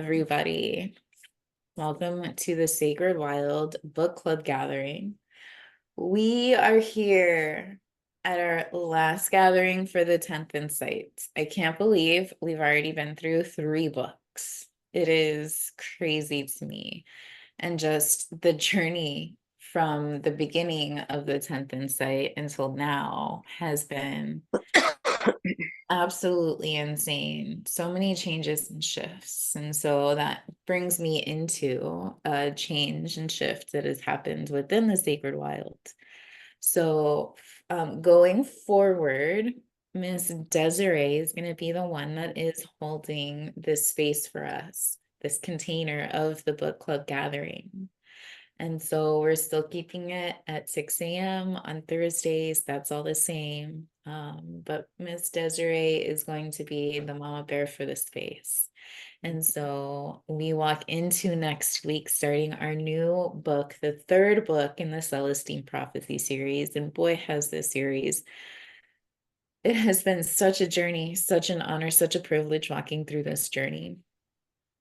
everybody. Welcome to the Sacred Wild Book Club gathering. We are here at our last gathering for the 10th Insight. I can't believe we've already been through 3 books. It is crazy to me. And just the journey from the beginning of the 10th Insight until now has been absolutely insane. So many changes and shifts. And so that brings me into a change and shift that has happened within the Sacred Wild. So going forward, Miss Desiree is going to be the one that is holding this space for us, this container of the book club gathering. And so we're still keeping it at 6 a.m. on Thursdays. That's all the same. But Miss Desiree is going to be the mama bear for the space. And so we walk into next week starting our new book, the 3rd book in the Celestine Prophecy series. And boy, has this series, it has been such a journey, such an honor, such a privilege walking through this journey.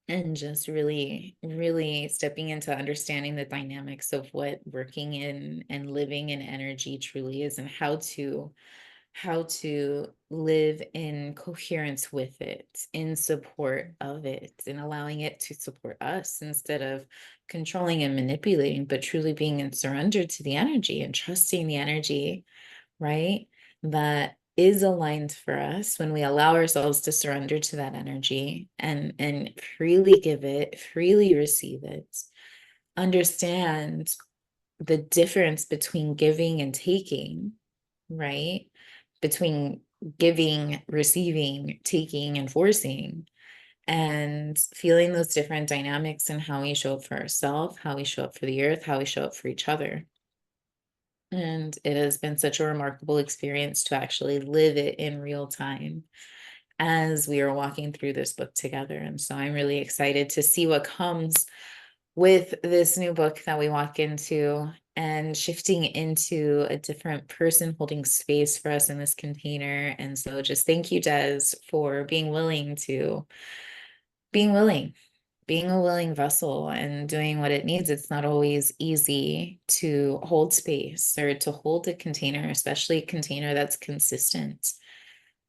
And just really, really stepping into understanding the dynamics of what working in and living in energy truly is, and how to live in coherence with it, in support of it, and allowing it to support us instead of controlling and manipulating, but truly being in surrender to the energy and trusting the energy, right? That is aligned for us when we allow ourselves to surrender to that energy and freely give it, freely receive it, understand the difference between giving and taking, right? Between giving, receiving, taking, and forcing, and feeling those different dynamics and how we show up for ourselves, how we show up for the earth, how we show up for each other. And it has been such a remarkable experience to actually live it in real time as we are walking through this book together. And so I'm really excited to see what comes with this new book that we walk into, and shifting into a different person holding space for us in this container. And so just thank you, Des, for being willing being a willing vessel and doing what it needs. It's not always easy to hold space or to hold a container, especially a container that's consistent,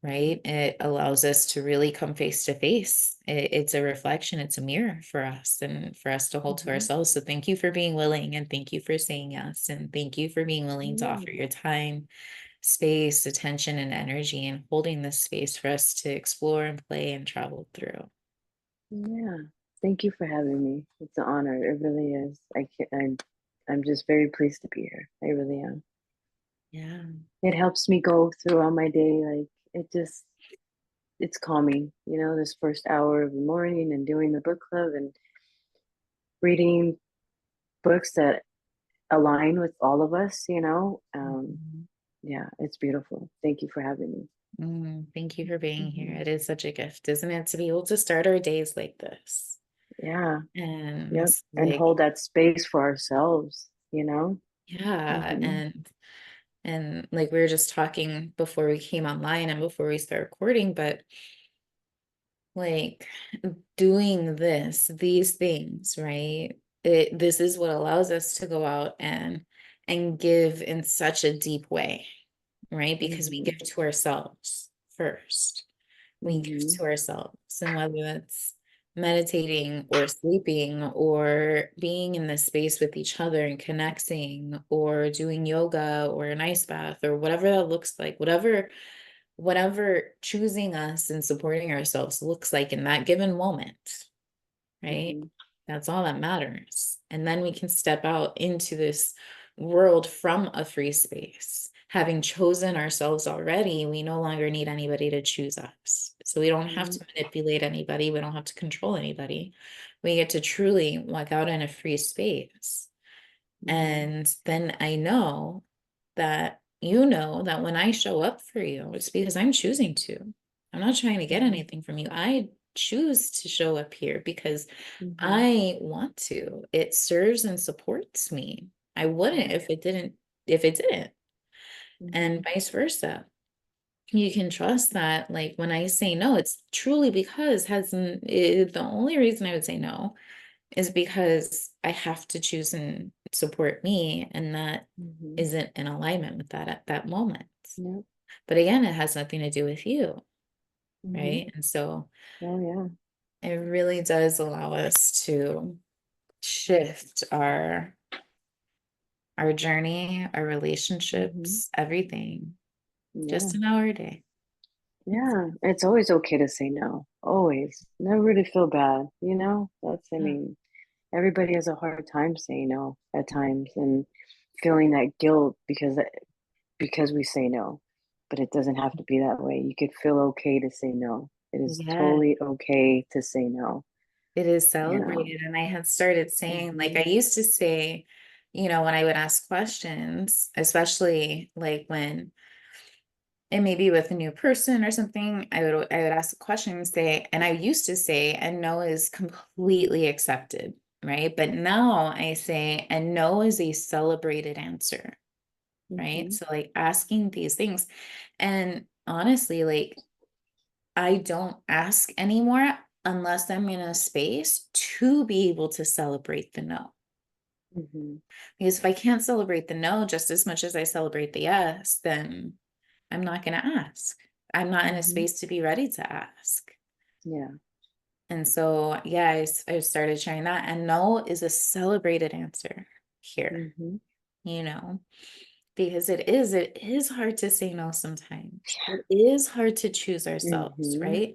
right? It allows us to really come face to face. It's a reflection, it's a mirror for us and for us to hold to ourselves. So thank you for being willing, and thank you for saying yes. And thank you for being willing to offer your time, space, attention, and energy, and holding this space for us to explore and play and travel through. Yeah, thank you for having me. It's an honor. It really is. I'm just very pleased to be here. I really am. Yeah. It helps me go throughout my day. It's calming, this first hour of the morning and doing the book club and reading books that align with all of us, Yeah, it's beautiful. Thank you for having me. Thank you for being here. Mhm. It is such a gift, isn't it, to be able to start our days like this? Yeah, And yep. And like, hold that space for ourselves. yeah, Hmm. and like we were just talking before we came online and before we start recording, but like doing these things, right? This is what allows us to go out and give in such a deep way, right? Because we Hmm. give to ourselves first. We give Hmm. to ourselves, and whether that's meditating or sleeping or being in this space with each other and connecting or doing yoga or an ice bath or whatever that looks like, whatever choosing us and supporting ourselves looks like in that given moment, right? Hmm. That's all that matters. And then we can step out into this world from a free space. Having chosen ourselves already, we no longer need anybody to choose us. So we don't have Hmm. to manipulate anybody. We don't have to control anybody. We get to truly walk out in a free space. Hmm. And then I know that you know that when I show up for you, it's because I'm choosing to. I'm not trying to get Hmm. anything from you. I choose to show up here because Hmm. I want to. It serves and supports me. I wouldn't Yeah. if it didn't, and Hmm. vice versa. you can trust that, like, when I say no, it's truly because the only reason I would say no is because I have to choose and support me, and that Mm-hmm. isn't in alignment with that at that moment. Yep. But again, it has nothing to do with you, Mm-hmm. right? And so Oh yeah. it really does allow us to shift our journey, our Mm-hmm. relationships, everything, Yeah. just an hour a day. Yeah. It's always okay to say no. Always. Never really feel bad. I Yeah. mean, everybody has a hard time saying no at times and feeling that guilt because we say no. But it doesn't have to be that way. You could feel okay to say no. It is Yeah, totally okay to say no, it is you know. celebrated. And I had started saying, like, Mhm. I used to say, when I would ask questions, especially like when it may be with a new person or something, I would ask a question and say, and I used to say, and no is completely accepted, right? But now I say, and no is a celebrated answer, right? Mhm. So like asking these things. And honestly, like I don't ask anymore unless I'm in a space to be able to celebrate the no. Mhm. Because if I can't celebrate the no just as much as I celebrate the yes, then I'm not going to ask. I'm not in a Mhm. space to be ready to ask. Yeah. And so, yeah, I started sharing that. And no is a celebrated answer here, Mhm. you know, because it is hard to say no sometimes. It is hard to choose ourselves, Mhm. right?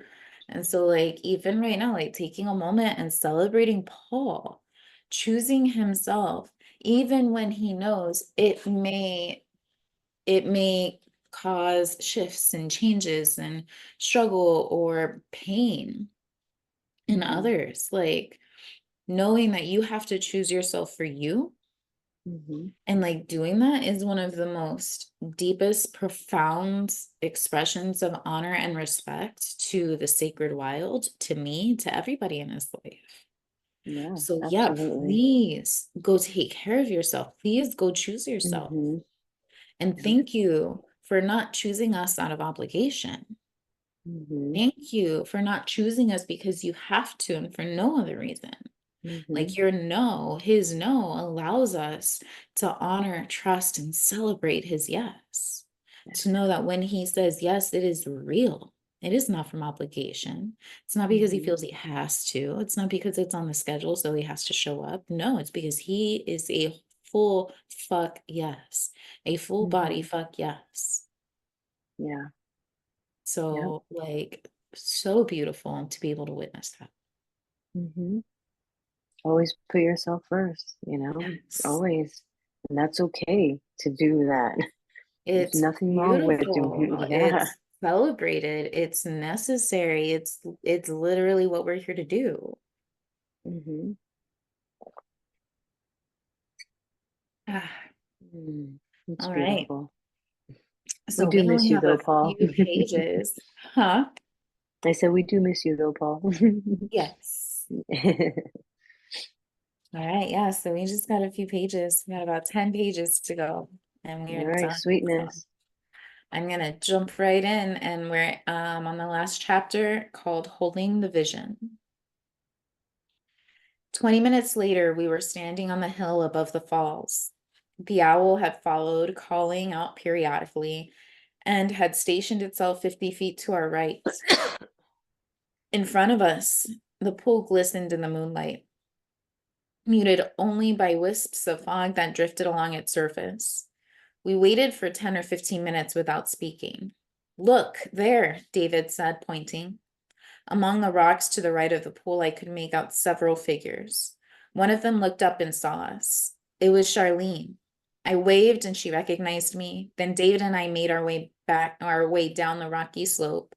And so, like, even right now, like taking a moment and celebrating Paul, choosing himself, even when he knows it may cause shifts and changes and struggle or pain in Mhm. others, like knowing that you have to choose yourself for you, Mhm. and like doing that is one of the most deepest profound expressions of honor and respect to the sacred wild, to me, to everybody in his life. Yeah, So yeah, absolutely. please go take care of yourself, please go choose yourself, Mhm. and Yep. thank you for not choosing us out of obligation. Mhm. Thank you for not choosing us because you have to and for no other reason. Mhm. Like your no, his no allows us to honor, trust, and celebrate his yes. Yeah. To know that when he says yes, it is real. It is not from obligation. It's not because he Mhm. feels he has to. It's not because it's on the schedule, so he has to show up. No, it's because he is a full fuck yes, a full body Mhm. fuck yes. Yeah. Yep. So, like, so beautiful to be able to witness that. Mhm. Always put yourself first, Yes. always. And that's okay to do that. There's It's nothing wrong with beautiful. doing yeah. It's celebrated. It's necessary. It's literally what we're here to do. Mhm. Ah, Mm. It's all right. beautiful. We So do we miss only you have though, a Paul. few pages. Huh? I said we do miss you though, Paul. Yes. All right. Yeah. So we just got a few pages. We got about 10 pages to go and we All are right, done. So sweetness. I'm gonna jump right in, and we're on the last chapter called Holding the Vision. 20 minutes later, we were standing on the hill above the falls. The owl had followed, calling out periodically, and had stationed itself 50 feet to our right. In front of us, the pool glistened in the moonlight, muted only by wisps of fog that drifted along its surface. We waited for 10 or 15 minutes without speaking. Look, there, David said, pointing. Among the rocks to the right of the pool, I could make out several figures. One of them looked up and saw us. It was Charlene. I waved and she recognized me. Then David and I made our way down the rocky slope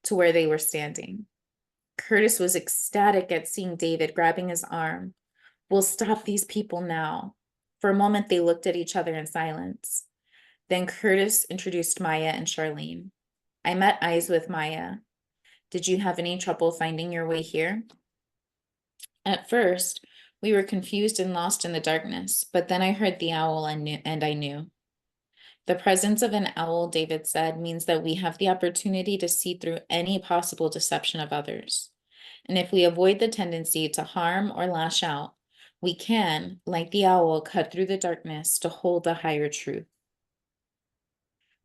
to where they were standing. Curtis was ecstatic at seeing David, grabbing his arm. We'll stop these people now. For a moment, they looked at each other in silence. Then Curtis introduced Maya and Charlene. I met eyes with Maya. Did you have any trouble finding your way here? At first, we were confused and lost in the darkness, but then I heard the owl and I knew. The presence of an owl, David said, means that we have the opportunity to see through any possible deception of others. And if we avoid the tendency to harm or lash out, we can, like the owl, cut through the darkness to hold the higher truth.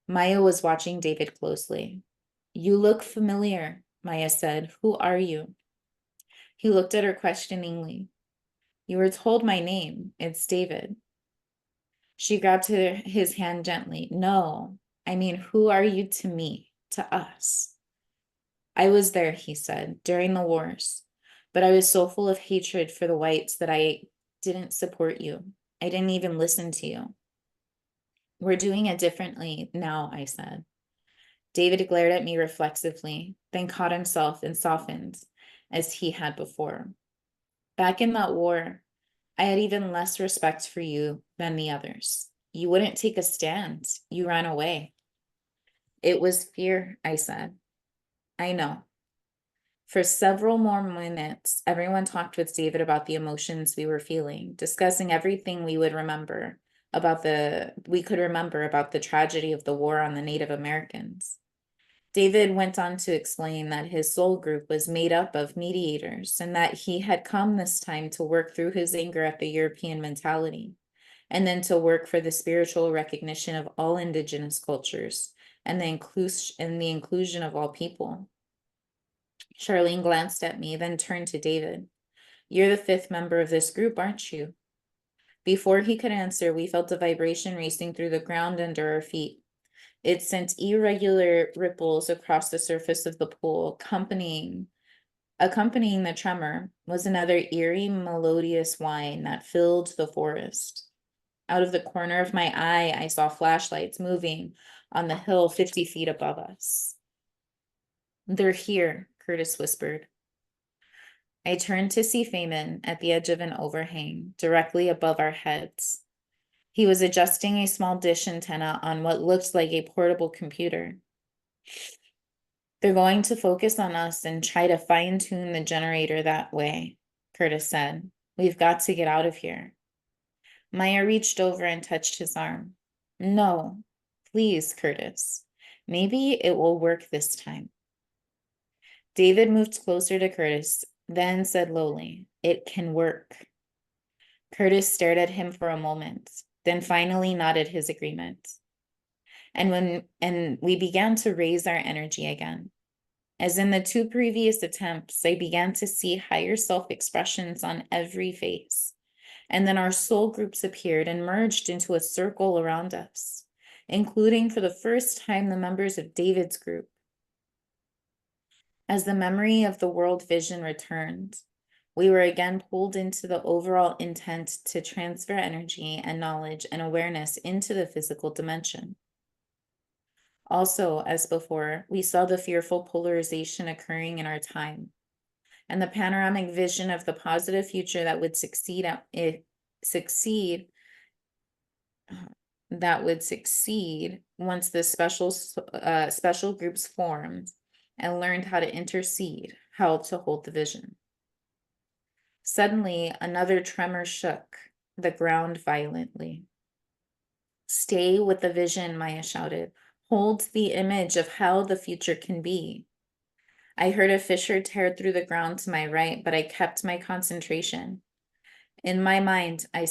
Maya was watching David closely. You look familiar, Maya said. Who are you? He looked at her questioningly. You were told my name. It's David. She grabbed his hand gently. No, I mean, who are you to me, to us? I was there, he said, during the wars, but I was so full of hatred for the whites that I didn't support you. I didn't even listen to you. We're doing it differently now, I said. David glared at me reflexively, then caught himself and softened as he had before. Back in that war, I had even less respect for you than the others. You wouldn't take a stand. You ran away. It was fear, I said. I know. For several more minutes, everyone talked with David about the emotions we were feeling, discussing everything we could remember about the tragedy of the war on the Native Americans. David went on to explain that his soul group was made up of mediators and that he had come this time to work through his anger at the European mentality and then to work for the spiritual recognition of all indigenous cultures and the inclusion of all people. Charlene glanced at me, then turned to David. You're the fifth member of this group, aren't you? Before he could answer, we felt a vibration racing through the ground under our feet. It sent irregular ripples across the surface of the pool, accompanying the tremor was another eerie, melodious whine that filled the forest. Out of the corner of my eye, I saw flashlights moving on the hill 50 feet above us. They're here, Curtis whispered. I turned to see Feynman at the edge of an overhang, directly above our heads. He was adjusting a small dish antenna on what looked like a portable computer. They're going to focus on us and try to fine-tune the generator that way, Curtis said. We've got to get out of here. Maya reached over and touched his arm. No, please, Curtis. Maybe it will work this time. David moved closer to Curtis, then said lowly, It can work. Curtis stared at him for a moment, then finally nodded his agreement. And we began to raise our energy again. As in the two previous attempts, I began to see higher self-expressions on every face. And then our soul groups appeared and merged into a circle around us, including for the first time the members of David's group. As the memory of the world vision returned, we were again pulled into the overall intent to transfer energy and knowledge and awareness into the physical dimension. Also, as before, we saw the fearful polarization occurring in our time and the panoramic vision of the positive future that would succeed once the special groups formed and learned how to intercede, how to hold the vision. Suddenly, another tremor shook the ground violently. Stay with the vision, Maya shouted. Hold the image of how the future can be. I heard a fissure tear through the ground to my right, but I kept my concentration. In my mind, I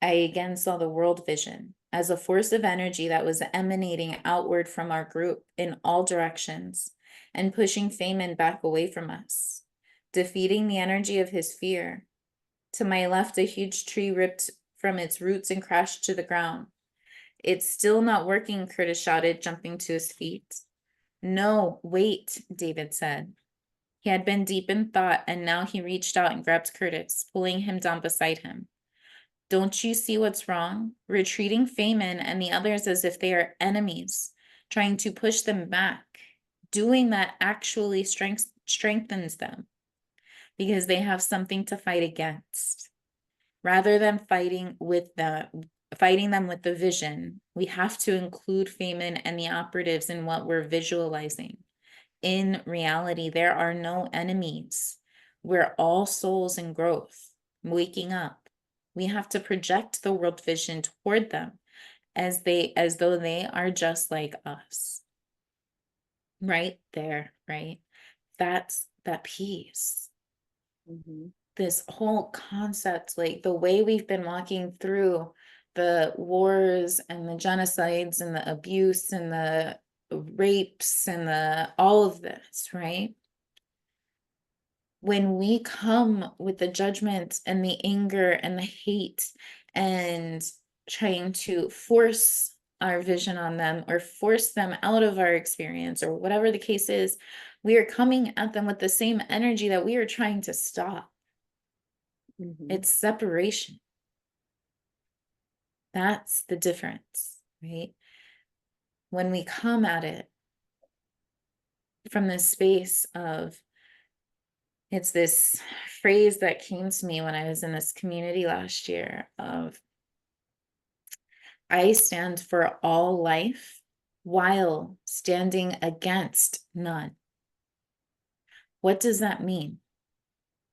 again saw the world vision as a force of energy that was emanating outward from our group in all directions and pushing Feynman back away from us, defeating the energy of his fear. To my left, a huge tree ripped from its roots and crashed to the ground. It's still not working, Curtis shouted, jumping to his feet. No, wait, David said. He had been deep in thought, and now he reached out and grabbed Curtis, pulling him down beside him. Don't you see what's wrong? We're treating Feynman and the others as if they are enemies, trying to push them back. Doing that actually strengthens them because they have something to fight against. Rather than fighting them with the vision, we have to include Feynman and the operatives in what we're visualizing. In reality, there are no enemies. We're all souls in growth, waking up. We have to project the world vision toward them as though they are just like us. Right there, right? That's that peace. Mm-hmm. This whole concept, like the way we've been walking through the wars and the genocides and the abuse and the rapes and the all of this, right? When we come with the judgment and the anger and the hate and trying to force our vision on them or force them out of our experience or whatever the case is, we are coming at them with the same energy that we are trying to stop. Mm-hmm. It's separation. That's the difference, right? When we come at it from this space of, it's this phrase that came to me when I was in this community last year of, I stand for all life while standing against none. What does that mean?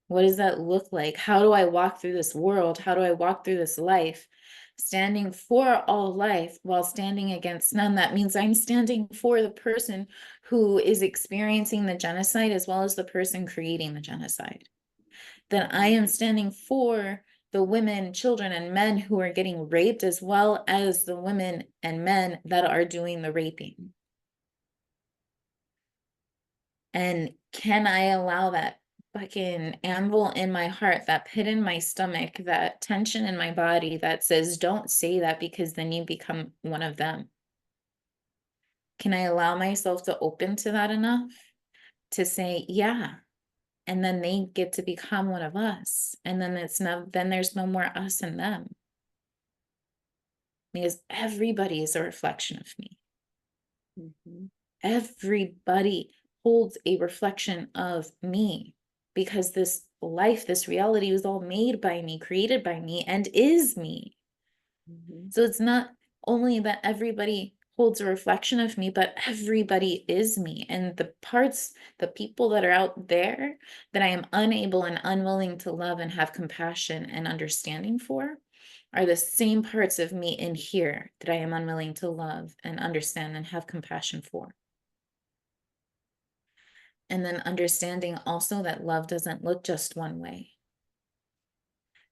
What does that look like? How do I walk through this world? How do I walk through this life? Standing for all life while standing against none. That means I'm standing for the person who is experiencing the genocide as well as the person creating the genocide. Then I am standing for the women, children, and men who are getting raped as well as the women and men that are doing the raping. And can I allow that fucking anvil in my heart, that pit in my stomach, that tension in my body that says, don't say that because then you become one of them? Can I allow myself to open to that enough to say, yeah, and then they get to become one of us. And then then there's no more us and them. Because everybody is a reflection of me. Mm-hmm. Everybody holds a reflection of me because this life, this reality was all made by me, created by me, and is me. Mm-hmm. So it's not only that everybody holds a reflection of me, but everybody is me. And the parts, the people that are out there that I am unable and unwilling to love and have compassion and understanding for are the same parts of me in here that I am unwilling to love and understand and have compassion for. And then understanding also that love doesn't look just one way.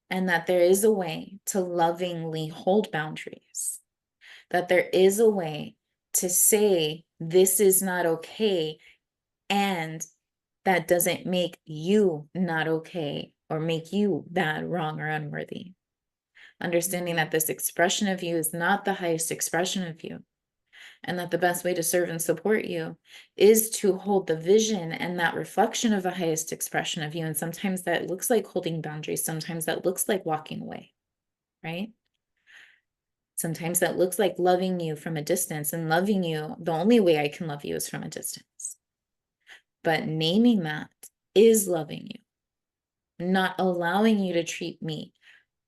And that there is a way to lovingly hold boundaries. That there is a way to say, this is not okay. And that doesn't make you not okay or make you bad, wrong, or unworthy. Understanding Mm-hmm. that this expression of you is not the highest expression of you. And that the best way to serve and support you is to hold the vision and that reflection of the highest expression of you. And sometimes that looks like holding boundaries. Sometimes that looks like walking away, right? Sometimes that looks like loving you from a distance, and loving you, the only way I can love you is from a distance. But naming that is loving you, not allowing you to treat me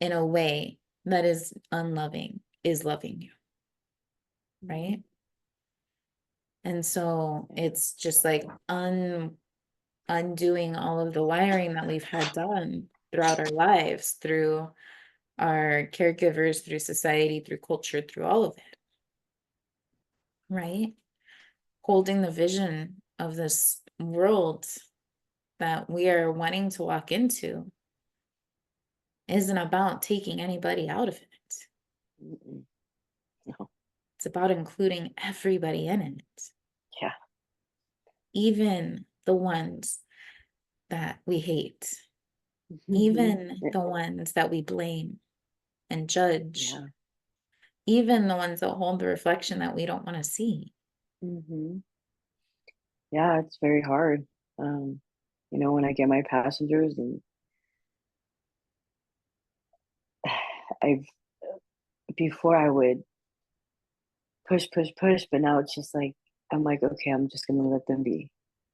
in a way that is unloving is loving you, Mm-hmm. right? And so it's just like undoing all of the wiring that we've had done throughout our lives, through our caregivers, through society, through culture, through all of it, right? Holding the vision of this world that we are wanting to walk into isn't about taking anybody out of it. Mm-mm. No. It's about including everybody in it, Yeah. even the ones that we hate, Mm-hmm. even the ones that we blame and judge, Yeah. even the ones that hold the reflection that we don't want to see. Mm-hmm. Yeah, it's very hard. Um, when I get my passengers and I've before I would push, push, push, but now it's just like I'm like, okay, I'm just gonna let them be.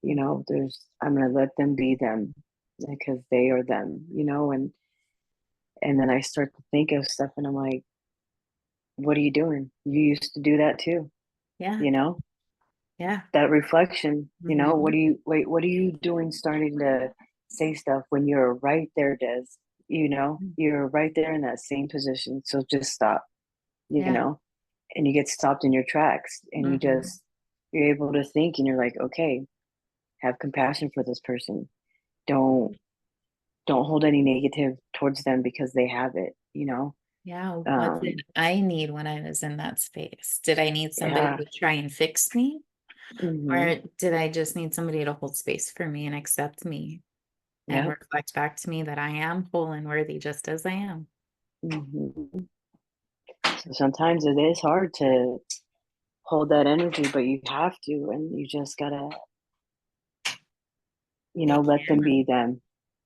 I'm gonna let them be them because they are them, and then I start to think of stuff and I'm like, what are you doing? You used to do that too, Yeah, you know? yeah. That reflection, Mm-hmm. what are you doing starting to say stuff when you're right there, Des? You're right there in that same position. So just stop, you Yeah, know? and you get stopped in your tracks, and Mhm. you're able to think, and you're like, okay, have compassion for this person. Don't don't hold any negative towards them because they have it, you know? Yeah, what Um, did I need when I was in that space? Did I need somebody yeah. to try and fix me? Hmm. Or did I just need somebody to hold space for me and accept me and Yep. reflect back to me that I am whole and worthy just as I am? Hmm. So sometimes it is hard to hold that energy, but you have to, and you just gotta, It let them can. be them,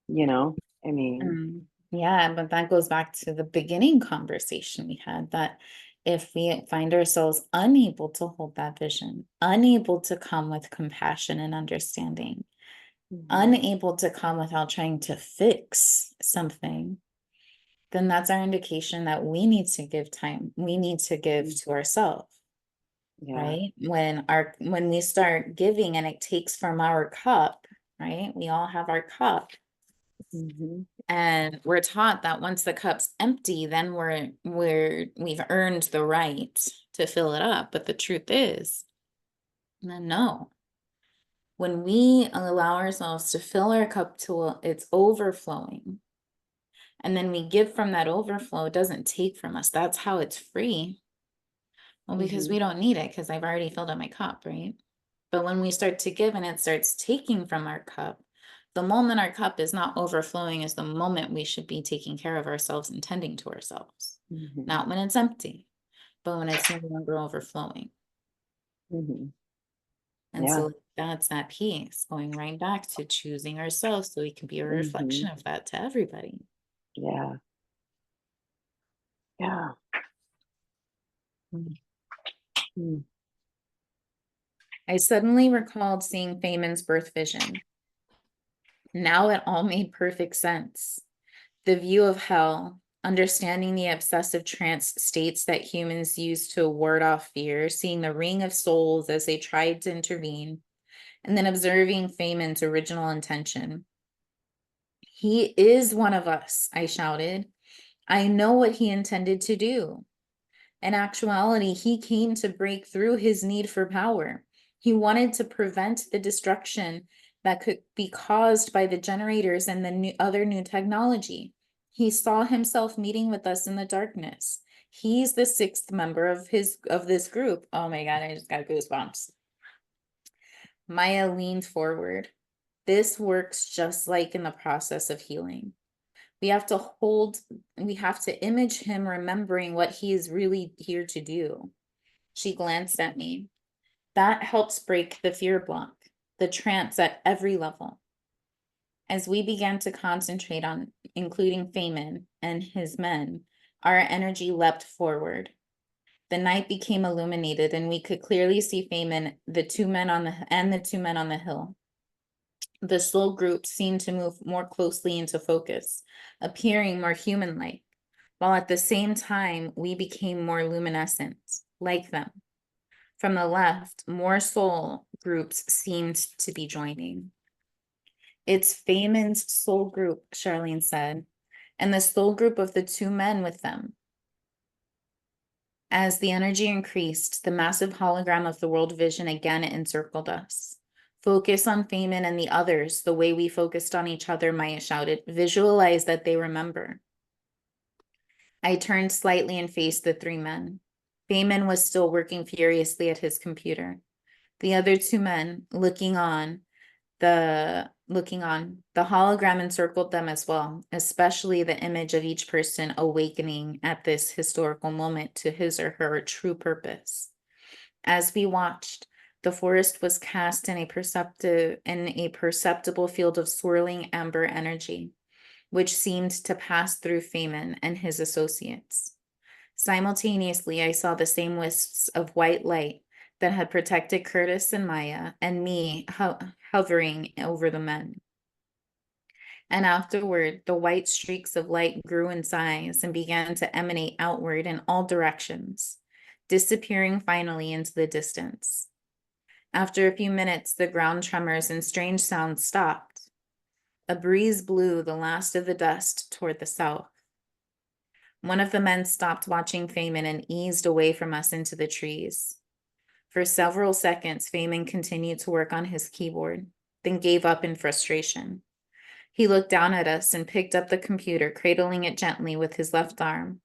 you know? I mean, Yeah, but that goes back to the beginning conversation we had that if we find ourselves unable to hold that vision, unable to come with compassion and understanding, hmm, unable to come without trying to fix something, then that's our indication that we need to give time. We need to give to ourselves, yeah. right? When we start giving and it takes from our cup, right? We all have our cup. Hmm. And we're taught that once the cup's empty, then we've earned the right to fill it up. But the truth is, no. When we allow ourselves to fill our cup to its overflowing, and then we give from that overflow, it doesn't take from us. That's how it's free. Well, because Hmm. we don't need it, because I've already filled up my cup, right? But when we start to give and it starts taking from our cup, the moment our cup is not overflowing is the moment we should be taking care of ourselves and tending to ourselves. Hmm. Not when it's empty, but when it's no longer overflowing. Hmm. And Yeah. so that's that piece, going right back to choosing ourselves so we can be a Hmm. reflection of that to everybody. Yeah. Yeah. Mm. Mm. I suddenly recalled seeing Feynman's birth vision. Now it all made perfect sense. The view of hell, understanding the obsessive trance states that humans use to ward off fear, seeing the ring of souls as they tried to intervene, and then observing Feynman's original intention. He is one of us, I shouted. I know what he intended to do. In actuality, he came to break through his need for power. He wanted to prevent the destruction that could be caused by the generators and the other new technology. He saw himself meeting with us in the darkness. He's the sixth member of this group. Oh my God, I just got goosebumps. Maya leaned forward. This works just like in the process of healing. We have to hold, we have to image him remembering what he is really here to do. She glanced at me. That helps break the fear block, the trance at every level. As we began to concentrate on including Feynman and his men, our energy leapt forward. The night became illuminated, and we could clearly see Feynman, the two men on the hill. The slow group seemed to move more closely into focus, appearing more human-like, while at the same time we became more luminescent, like them. From the left, more soul groups seemed to be joining. It's Feynman's soul group, Charlene said, and the soul group of the two men with them. As the energy increased, the massive hologram of the world vision again encircled us. Focus on Feynman and the others the way we focused on each other, Maya shouted. Visualize that they remember. I turned slightly and faced the three men. Feynman was still working furiously at his computer. The other two men the hologram encircled them as well, especially the image of each person awakening at this historical moment to his or her true purpose. As we watched, the forest was cast in a perceptible field of swirling amber energy, which seemed to pass through Feynman and his associates. Simultaneously, I saw the same wisps of white light that had protected Curtis and Maya and me hovering over the men. And afterward, the white streaks of light grew in size and began to emanate outward in all directions, disappearing finally into the distance. After a few minutes, the ground tremors and strange sounds stopped. A breeze blew the last of the dust toward the south. One of the men stopped watching Feynman and eased away from us into the trees. For several seconds, Feynman continued to work on his keyboard, then gave up in frustration. He looked down at us and picked up the computer, cradling it gently with his left arm.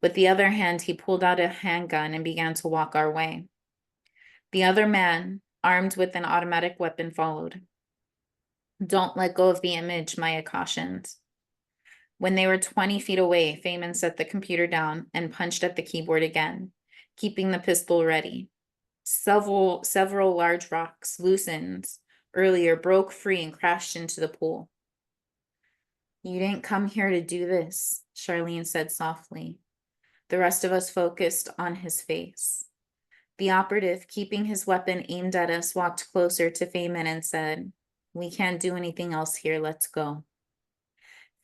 With the other hand, he pulled out a handgun and began to walk our way. The other man, armed with an automatic weapon, followed. Don't let go of the image, Maya cautioned. When they were 20 feet away, Feynman set the computer down and punched at the keyboard again, keeping the pistol ready. Several large rocks, loosened earlier, broke free and crashed into the pool. You didn't come here to do this, Charlene said softly. The rest of us focused on his face. The operative, keeping his weapon aimed at us, walked closer to Feynman and said, "We can't do anything else here. Let's go."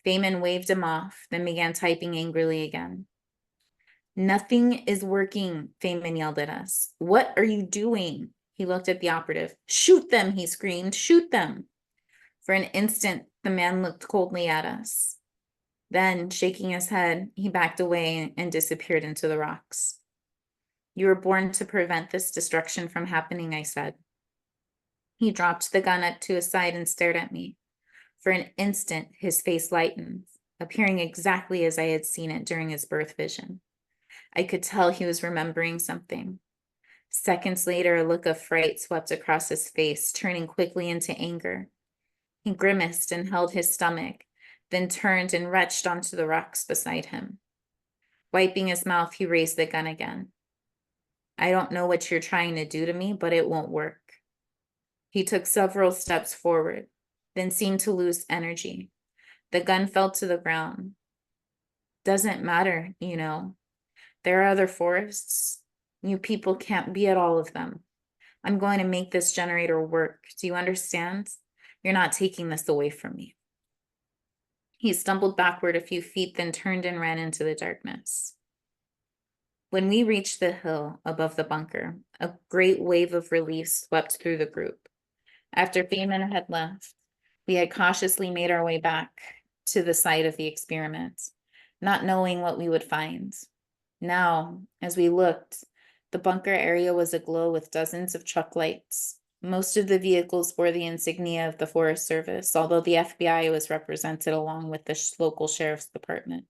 Feynman waved him off, then began typing angrily again. "Nothing is working," Feynman yelled at us. "What are you doing?" He looked at the operative. "Shoot them," he screamed. "Shoot them." For an instant, the man looked coldly at us. Then, shaking his head, he backed away and disappeared into the rocks. "You were born to prevent this destruction from happening," I said. He dropped the gun up to his side and stared at me. For an instant, his face lightened, appearing exactly as I had seen it during his birth vision. I could tell he was remembering something. Seconds later, a look of fright swept across his face, turning quickly into anger. He grimaced and held his stomach, then turned and retched onto the rocks beside him. Wiping his mouth, he raised the gun again. "I don't know what you're trying to do to me, but it won't work." He took several steps forward, then seemed to lose energy. The gun fell to the ground. "Doesn't matter, you know. There are other forests. You people can't be at all of them. I'm going to make this generator work. Do you understand? You're not taking this away from me." He stumbled backward a few feet, then turned and ran into the darkness. When we reached the hill above the bunker, a great wave of relief swept through the group. After Feynman had left, we had cautiously made our way back to the site of the experiment, not knowing what we would find. Now, as we looked, the bunker area was aglow with dozens of truck lights. Most of the vehicles bore the insignia of the Forest Service, although the FBI was represented along with the local sheriff's department.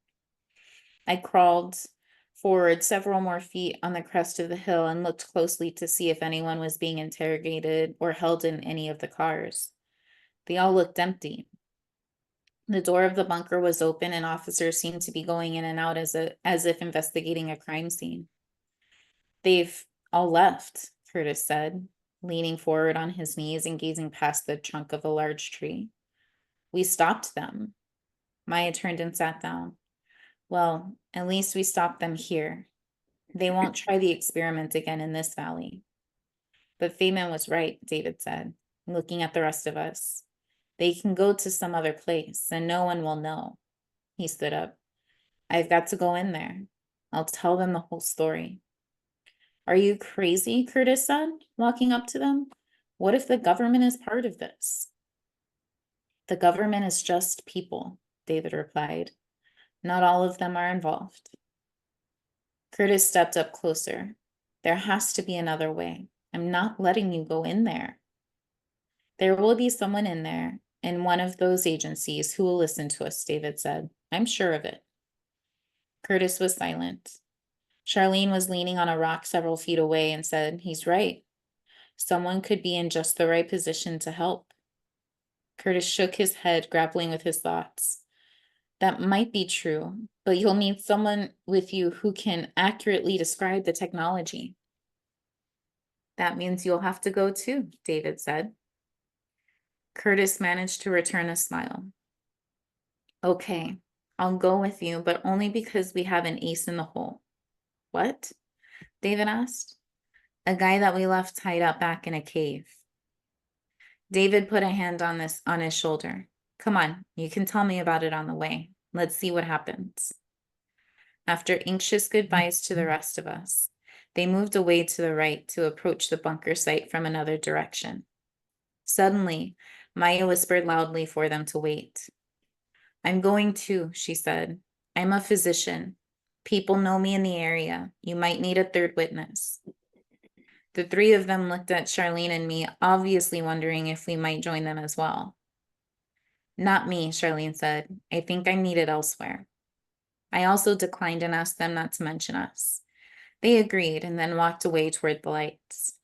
I crawled forward several more feet on the crest of the hill and looked closely to see if anyone was being interrogated or held in any of the cars. They all looked empty. The door of the bunker was open and officers seemed to be going in and out as if investigating a crime scene. "They've all left," Curtis said, leaning forward on his knees and gazing past the trunk of a large tree. "We stopped them." Maya turned and sat down. "Well, at least we stopped them here. They won't try the experiment again in this valley." "But Feynman was right," David said, looking at the rest of us. "They can go to some other place, and no one will know." He stood up. "I've got to go in there. I'll tell them the whole story." "Are you crazy?" Curtis said, walking up to them. "What if the government is part of this?" "The government is just people," David replied. "Not all of them are involved." Curtis stepped up closer. "There has to be another way. I'm not letting you go in there." "There will be someone in there, in one of those agencies, who will listen to us," David said. "I'm sure of it." Curtis was silent. Charlene was leaning on a rock several feet away and said, "He's right. Someone could be in just the right position to help." Curtis shook his head, grappling with his thoughts. "That might be true, but you'll need someone with you who can accurately describe the technology." "That means you'll have to go too," David said. Curtis managed to return a smile. "Okay, I'll go with you, but only because we have an ace in the hole." "What?" David asked. "A guy that we left tied up back in a cave." David put a hand on his shoulder. "Come on, you can tell me about it on the way. Let's see what happens." After anxious goodbyes to the rest of us, they moved away to the right to approach the bunker site from another direction. Suddenly, Maya whispered loudly for them to wait. "I'm going too," she said. "I'm a physician. People know me in the area. You might need a third witness. The three of them looked at Charlene and me, obviously wondering if we might join them as well. Not me, Charlene said. I think I'm needed elsewhere. I also declined and asked them not to mention us. They agreed and then walked away toward the lights.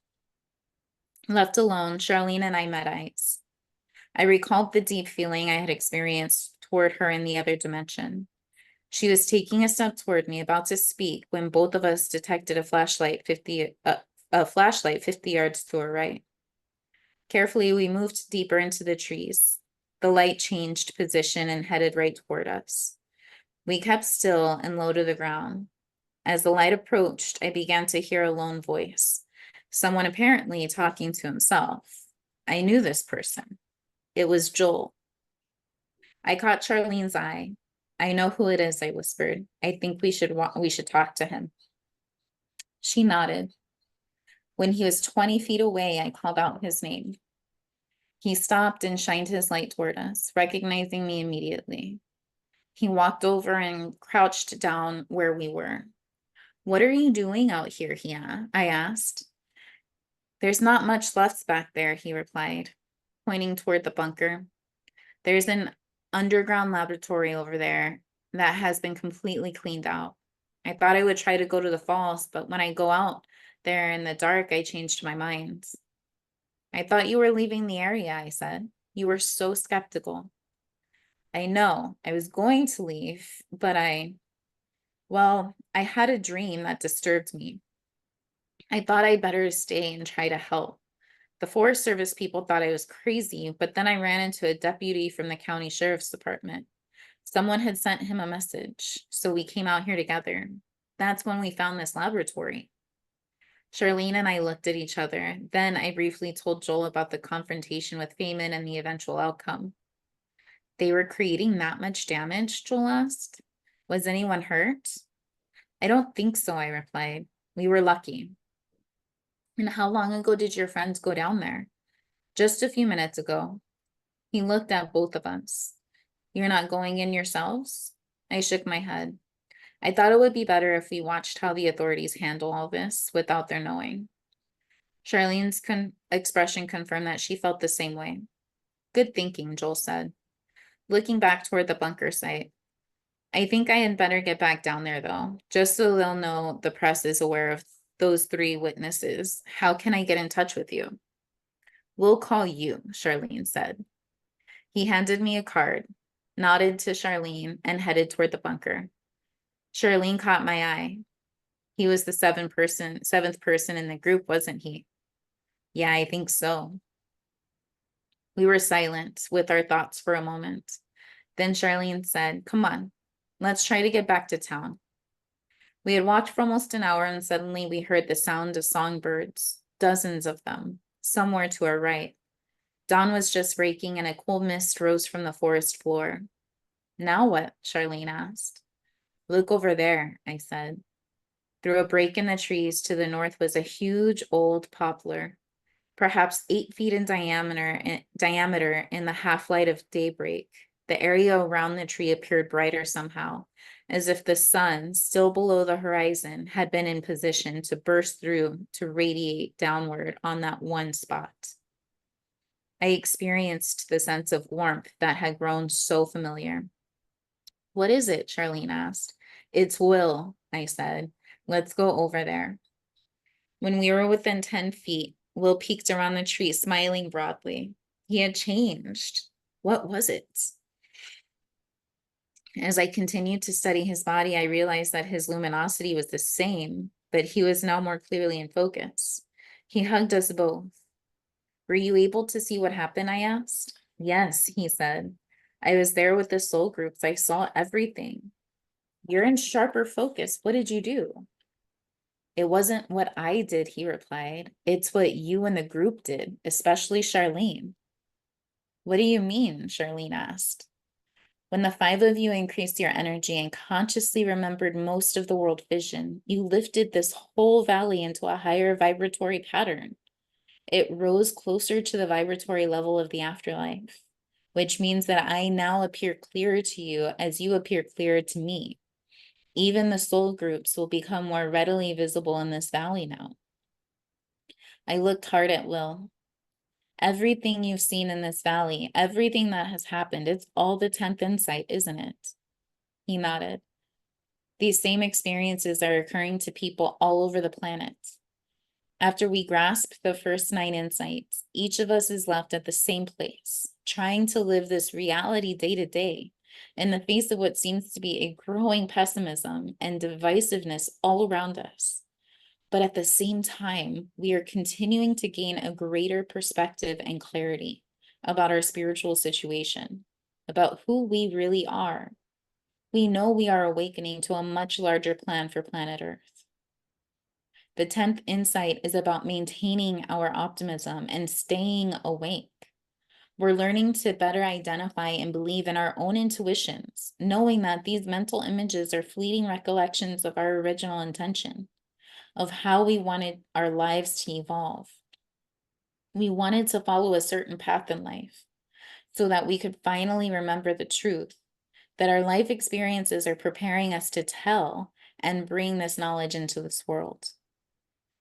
Left alone, Charlene and I met eyes. I recalled the deep feeling I had experienced toward her in the other dimension. She was taking a step toward me, about to speak, when both of us detected a flashlight 50 yards to our right. Carefully, we moved deeper into the trees. The light changed position and headed right toward us. We kept still and low to the ground. As the light approached, I began to hear a lone voice, someone apparently talking to himself. I knew this person. It was Joel. I caught Charlene's eye. I know who it is, I whispered. I think we should talk to him. She nodded. When he was 20 feet away, I called out his name. He stopped and shined his light toward us, recognizing me immediately. He walked over and crouched down where we were. What are you doing out here? I asked. There's not much left back there, he replied, pointing toward the bunker. There's an underground laboratory over there that has been completely cleaned out. I thought I would try to go to the falls, but when I go out there in the dark, I changed my mind. I thought you were leaving the area, I said. You were so skeptical. I know, I was going to leave, but I had a dream that disturbed me. I thought I'd better stay and try to help. The Forest Service people thought I was crazy, but then I ran into a deputy from the county sheriff's department. Someone had sent him a message, so we came out here together. That's when we found this laboratory. Charlene and I looked at each other. Then I briefly told Joel about the confrontation with Feynman and the eventual outcome. They were creating that much damage, Joel asked. Was anyone hurt? I don't think so, I replied. We were lucky. And how long ago did your friends go down there? Just a few minutes ago. He looked at both of us. You're not going in yourselves? I shook my head. I thought it would be better if we watched how the authorities handle all this without their knowing. Charlene's expression confirmed that she felt the same way. Good thinking, Joel said, looking back toward the bunker site. I think I had better get back down there, though, just so they'll know the press is aware of those three witnesses. How can I get in touch with you? We'll call you, Charlene said. He handed me a card, nodded to Charlene, and headed toward the bunker. Charlene caught my eye. He was the seventh person in the group, wasn't he? Yeah, I think so. We were silent with our thoughts for a moment. Then Charlene said, come on, let's try to get back to town. We had walked for almost an hour and suddenly we heard the sound of songbirds, dozens of them, somewhere to our right. Dawn was just breaking and a cool mist rose from the forest floor. Now what? Charlene asked. Look over there, I said. Through a break in the trees to the north was a huge old poplar, perhaps 8 feet in diameter in the half light of daybreak. The area around the tree appeared brighter somehow, as if the sun, still below the horizon, had been in position to burst through to radiate downward on that one spot. I experienced the sense of warmth that had grown so familiar. What is it? Charlene asked. It's Will, I said. Let's go over there. When we were within 10 feet, Will peeked around the tree, smiling broadly. He had changed. What was it? As I continued to study his body, I realized that his luminosity was the same, but he was now more clearly in focus. He hugged us both. Were you able to see what happened? I asked. Yes, he said. I was there with the soul groups. I saw everything. You're in sharper focus. What did you do? It wasn't what I did, he replied. It's what you and the group did, especially Charlene. What do you mean? Charlene asked. When the five of you increased your energy and consciously remembered most of the world vision, you lifted this whole valley into a higher vibratory pattern. It rose closer to the vibratory level of the afterlife, which means that I now appear clearer to you as you appear clearer to me. Even the soul groups will become more readily visible in this valley now. I looked hard at Will. Everything you've seen in this valley, everything that has happened, it's all the 10th insight, isn't it? He nodded. These same experiences are occurring to people all over the planet. After we grasp the first 9 insights, each of us is left at the same place, trying to live this reality day to day, in the face of what seems to be a growing pessimism and divisiveness all around us. But at the same time, we are continuing to gain a greater perspective and clarity about our spiritual situation, about who we really are. We know we are awakening to a much larger plan for planet Earth. The 10th insight is about maintaining our optimism and staying awake. We're learning to better identify and believe in our own intuitions, knowing that these mental images are fleeting recollections of our original intention, of how we wanted our lives to evolve. We wanted to follow a certain path in life so that we could finally remember the truth that our life experiences are preparing us to tell and bring this knowledge into this world.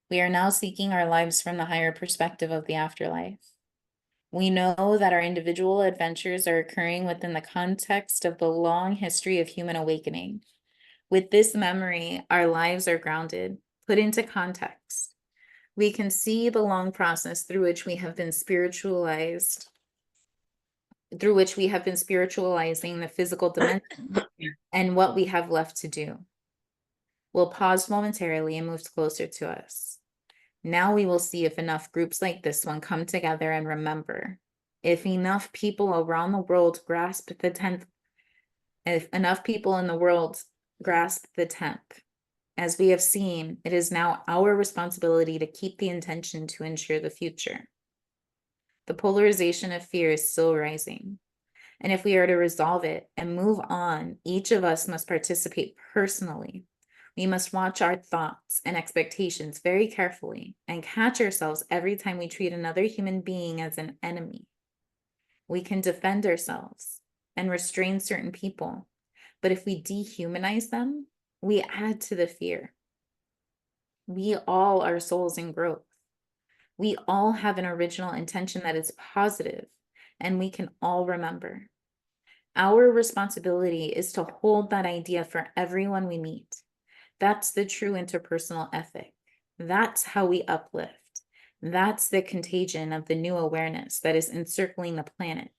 We are now seeking our lives from the higher perspective of the afterlife. We know that our individual adventures are occurring within the context of the long history of human awakening. With this memory, our lives are grounded, put into context. We can see the long process through which we have been spiritualizing the physical dimension and what we have left to do. We'll pause momentarily and move closer to us. Now we will see if enough groups like this one come together and remember. If enough people around the world grasp the 10th, if enough people in the world grasp the 10th, as we have seen, it is now our responsibility to keep the intention to ensure the future. The polarization of fear is still rising. And if we are to resolve it and move on, each of us must participate personally. We must watch our thoughts and expectations very carefully and catch ourselves every time we treat another human being as an enemy. We can defend ourselves and restrain certain people, but if we dehumanize them, we add to the fear. We all are souls in growth. We all have an original intention that is positive, and we can all remember. Our responsibility is to hold that idea for everyone we meet. That's the true interpersonal ethic. That's how we uplift. That's the contagion of the new awareness that is encircling the planet.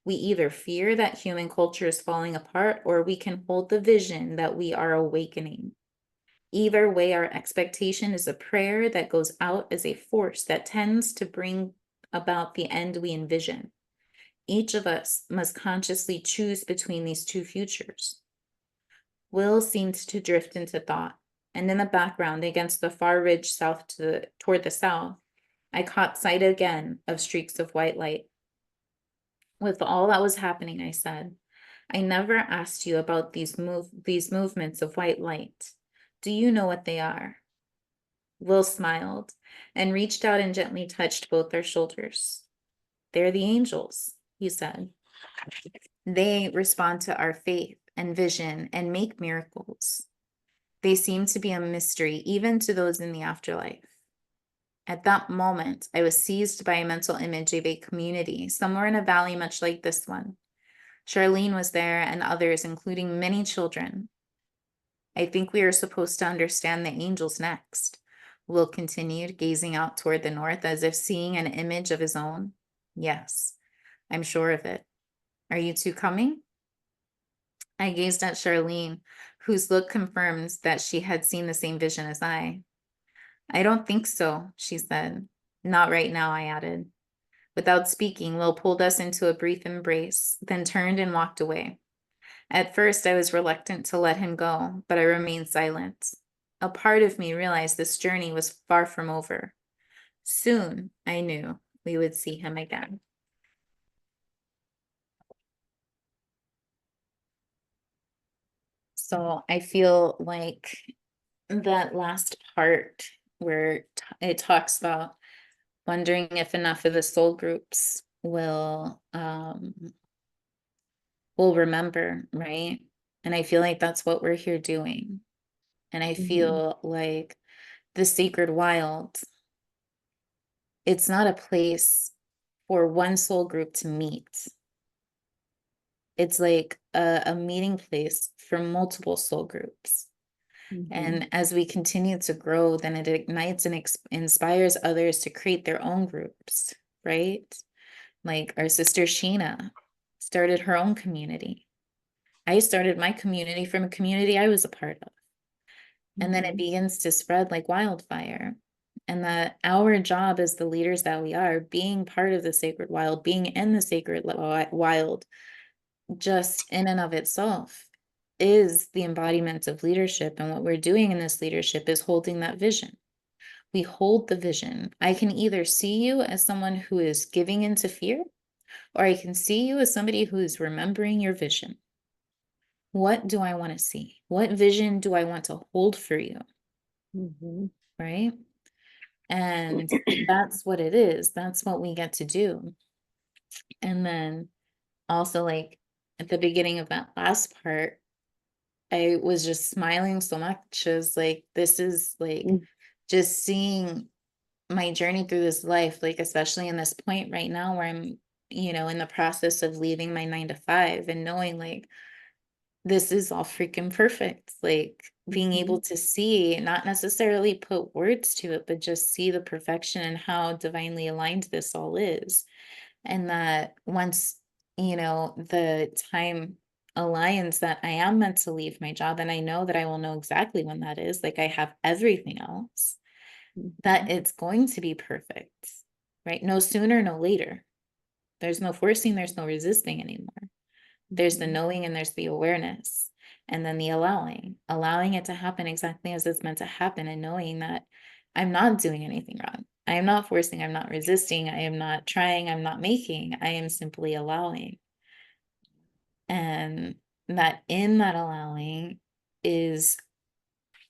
We either fear that human culture is falling apart, or we can hold the vision that we are awakening. Either way, our expectation is a prayer that goes out as a force that tends to bring about the end we envision. Each of us must consciously choose between these two futures. Will seemed to drift into thought, and in the background, against the far ridge toward the south, I caught sight again of streaks of white light. With all that was happening, I said, I never asked you about these movements of white light. Do you know what they are? Will smiled and reached out and gently touched both their shoulders. They're the angels, he said. They respond to our faith and vision and make miracles. They seem to be a mystery even to those in the afterlife. At that moment, I was seized by a mental image of a community somewhere in a valley much like this one. Charlene was there and others, including many children. I think we are supposed to understand the angels next. Will continued, gazing out toward the north as if seeing an image of his own. Yes, I'm sure of it. Are you two coming? I gazed at Charlene, whose look confirmed that she had seen the same vision as I. I don't think so, she said. Not right now, I added. Without speaking, Will pulled us into a brief embrace, then turned and walked away. At first, I was reluctant to let him go, but I remained silent. A part of me realized this journey was far from over. Soon, I knew, we would see him again. So I feel like that last part where it talks about wondering if enough of the soul groups will remember, right? And I feel like that's what we're here doing. And I Mhm. feel like the sacred wild, it's not a place for one soul group to meet. It's like a meeting place for multiple soul groups. Mhm. And as we continue to grow, then it ignites and inspires others to create their own groups, right? Like our sister Sheena started her own community. I started my community from a community I was a part of. And then it Mhm. begins to spread like wildfire. And that our job as the leaders that we are, being part of the sacred wild, being in the sacred wild, just in and of itself, is the embodiment of leadership. And what we're doing in this leadership is holding that vision. We hold the vision. I can either see you as someone who is giving into fear, or I can see you as somebody who is remembering your vision. What do I want to see? What vision do I want to hold for you? Mhm. Right? And that's what it is. That's what we get to do. And then also, like at the beginning of that last part, I was just smiling so much as like, this is like Mhm. just seeing my journey through this life, like, especially in this point right now where I'm, in the process of leaving my 9 to 5 and knowing like, this is all freaking perfect. Like being able Mhm. to see, not necessarily put words to it, but just see the perfection and how divinely aligned this all is. And that once, the time aligns that I am meant to leave my job, and I know that I will know exactly when that is, like I have everything else, that Mhm. it's going to be perfect, right? No sooner, no later. There's no forcing, there's no resisting anymore. There's the Mhm. knowing and there's the awareness, and then the allowing it to happen exactly as it's meant to happen, and knowing that I'm not doing anything wrong. I am not forcing, I'm not resisting, I am not trying, I'm not making, I am simply allowing. And that in that allowing is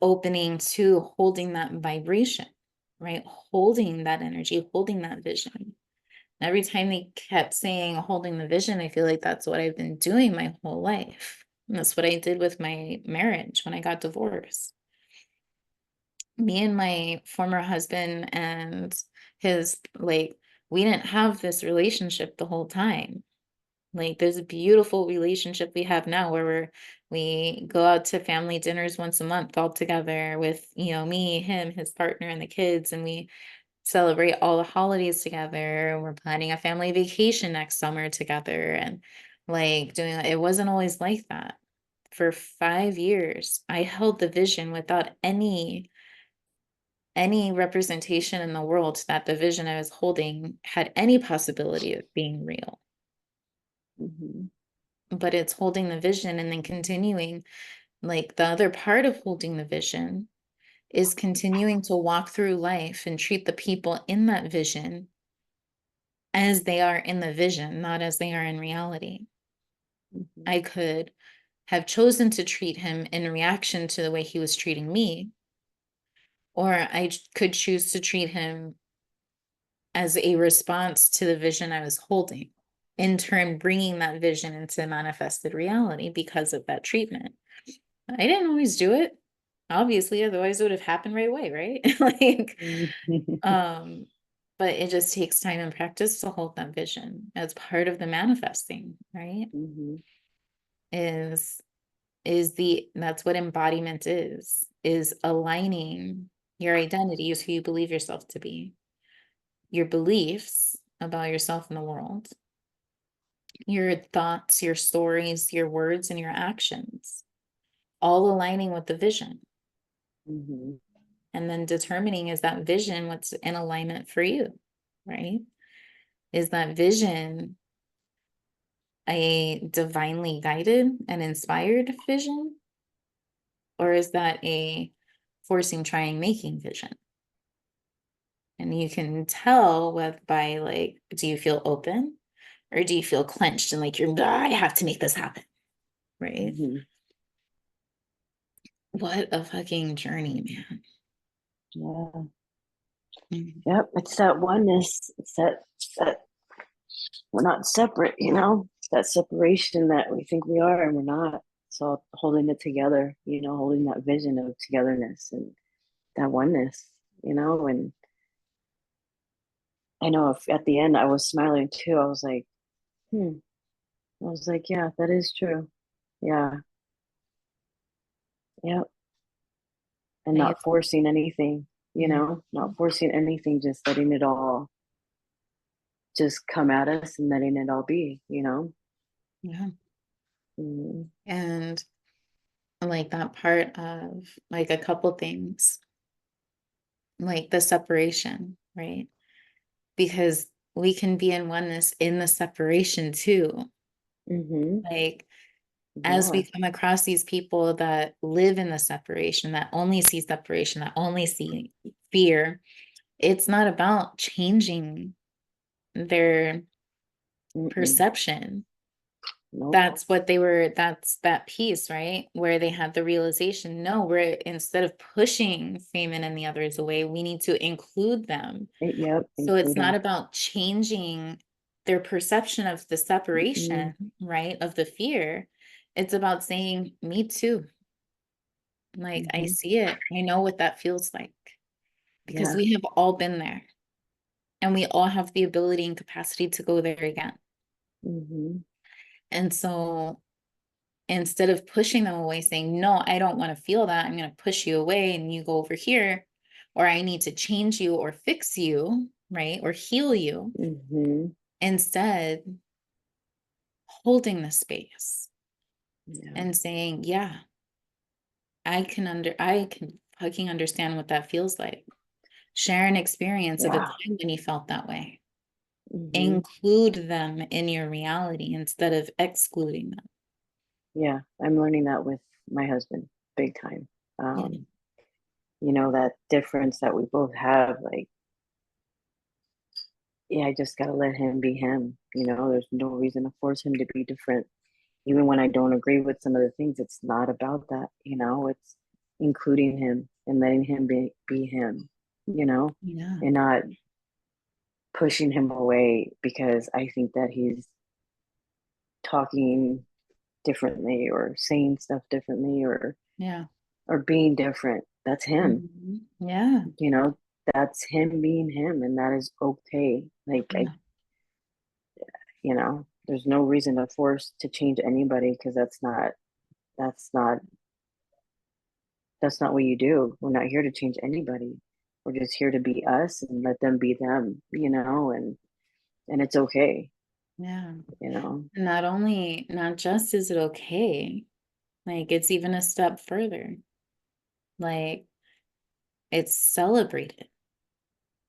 opening to holding that vibration, right? Holding that energy, holding that vision. Every time they kept saying holding the vision, I feel like that's what I've been doing my whole life. And that's what I did with my marriage when I got divorced. Me and my former husband and his, like, we didn't have this relationship the whole time. Like, there's a beautiful relationship we have now where we go out to family dinners once a month all together with, me, him, his partner, and the kids, and we celebrate all the holidays together. We're planning a family vacation next summer together, and like doing it wasn't always like that. For 5 years, I held the vision without any representation in the world that the vision I was holding had any possibility of being real. Mhm. But it's holding the vision and then continuing, like the other part of holding the vision is continuing to walk through life and treat the people in that vision as they are in the vision, not as they are in reality. Mhm. I could have chosen to treat him in reaction to the way he was treating me, or could choose to treat him as a response to the vision I was holding, in turn, bringing that vision into manifested reality because of that treatment. I didn't always do it, obviously, otherwise it would have happened right away, right? Like, Mhm. um, but it just takes time and practice to hold that vision as part of the manifesting, right? Mhm. Is that's what embodiment is aligning your identity is who you believe yourself to be, your beliefs about yourself in the world, your thoughts, your stories, your words, and your actions, all aligning with the vision. Mhm. And then determining, is that vision what's in alignment for you, right? Is that vision a divinely guided and inspired vision? Or is that a forcing, trying, making vision? And you can tell by like, do you feel open or do you feel clenched and like I have to make this happen, right? Mhm. What a fucking journey, man. Yeah. Mhm. Yep. It's that oneness. It's that we're not separate, It's that separation that we think we are and we're not. it's all holding it together, you know, holding that vision of togetherness and that oneness, you know. And I know if at the end I was smiling too, I was like, hmm. I was like, yeah, that is true. Yeah. Yeah. And not Amazing. forcing anything, you Mhm. know, not forcing anything, just letting it all just come at us and letting it all be, you know. Yeah. Mm, And like that part of like a couple things, like the separation, right? Because we can be in oneness in the separation too. mm-hmm. Like as we Yeah. come across these people that live in the separation, that only see separation, that only see fear, it's not about changing their Mm-mm. perception. Nope. That's that piece, right? Where they had the realization, no, we're instead of pushing Feynman and the others away, we need to include them. Yep. So it's Include not them. about changing their perception of the separation, Mm-mm. right? Of the fear. It's about saying, me too. Like I Mm-hmm. see it. I know what that feels like because Yeah. we have all been there and we all have the ability and capacity to go there again. Mm-hmm. And so instead of pushing them away, saying, no, I don't want to feel that, I'm going to push you away and you go over here, or I need to change you or fix you, right? Or heal you. Mm-hmm. Instead, holding the space Yeah. and saying, yeah, I can fucking understand what that feels like. Share an experience of a Yeah. time when you felt that way. Mm-hmm. Include them in your reality instead of excluding them. Yeah. I'm learning that with my husband big time. Yeah. You know, that difference that we both have, like, yeah, I just gotta let him be him. You know, there's no reason to force him to be different. Even when I don't agree with some of the things, it's not about that, you know, it's including him and letting him be him, you know, Yeah. and not pushing him away because I think that he's talking differently or saying stuff differently Yeah. or being different. That's him, Mhm. Yeah. you know, that's him being him and that is okay. Like I, Yeah. you know, there's no reason to force to change anybody because that's not that's not what you do. We're not here to change anybody. We're just here to be us and let them be them, you know, and it's okay, Yeah. you know. Not just is it okay, like it's even a step further. Like it's celebrated.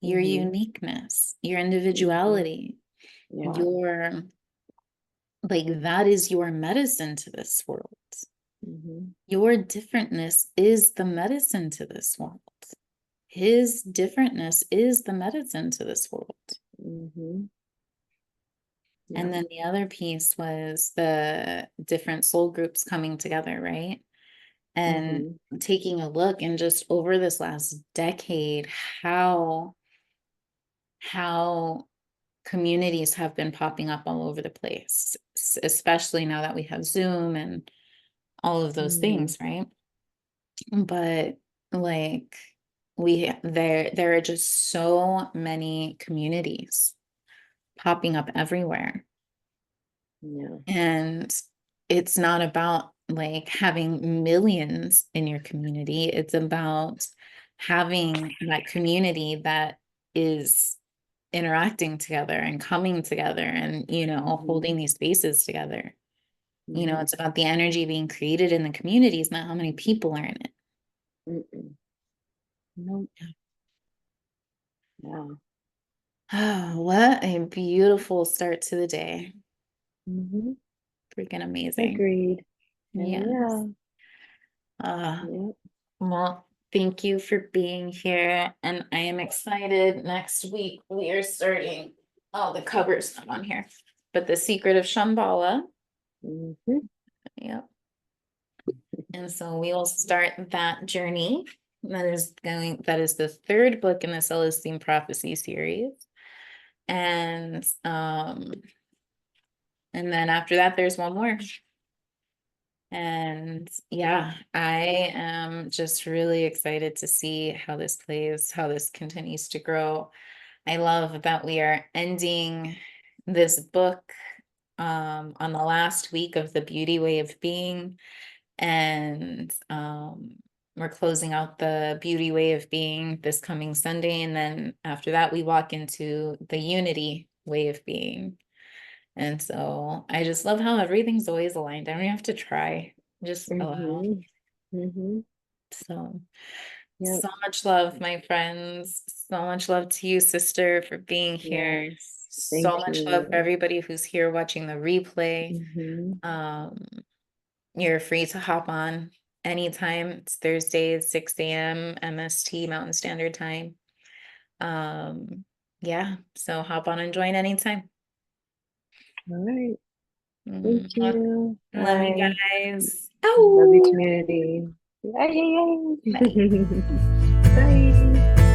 Your Mhm. uniqueness, your Mhm. individuality, Yeah. your like that is your medicine to this world. Mhm. Your differentness is the medicine to this world. His differentness is the medicine to this world. Mhm. And Yeah. then the other piece was the different soul groups coming together, right? And Mhm. taking a look and just over this last decade, how how communities have been popping up all over the place, especially now that we have Zoom and all of those Mhm. things, right? But like there are just so many communities popping up everywhere. Yeah. And it's not about like having millions in your community. It's about having that community that is interacting together and coming together and, Mhm. holding these spaces together. Mhm. It's about the energy being created in the communities, not how many people are in it. Mm-mm. Nope. Yeah. Oh, what a beautiful start to the day. Mhm. Freaking amazing. Agreed. Yes. Yeah. Uh, Yeah. well, thank you for being here. And I am excited. Next week, we are starting. Oh, the cover's not on here. But The Secret of Shambhala. Mhm. Yep. And so we will start that journey. That is the third book in the Celestine Prophecy series. And then after that, there's one more. And yeah, I am just really excited to see how this plays, how this continues to grow. I love that we are ending this book on the last week of the beauty way of being. And we're closing out the beauty way of being this coming Sunday. And then after that, we walk into the unity way of being. And so I just love how everything's always aligned. I don't even have to try, just allow. Mm-hmm. Mm-hmm. So, Yep. so much love, my friends. So much love to you, sister, for being here. Yes. Thank So much love for you. everybody who's here watching the replay. Mm-hmm. Um, you're free to hop on anytime. It's Thursdays, 6 a.m. MST, Mountain Standard Time. Um, yeah, so hop on and join anytime. All right. Thank Mm, you. love you Bye. guys. Love you, Oh, community. Yay, yay, bye. yay. Bye.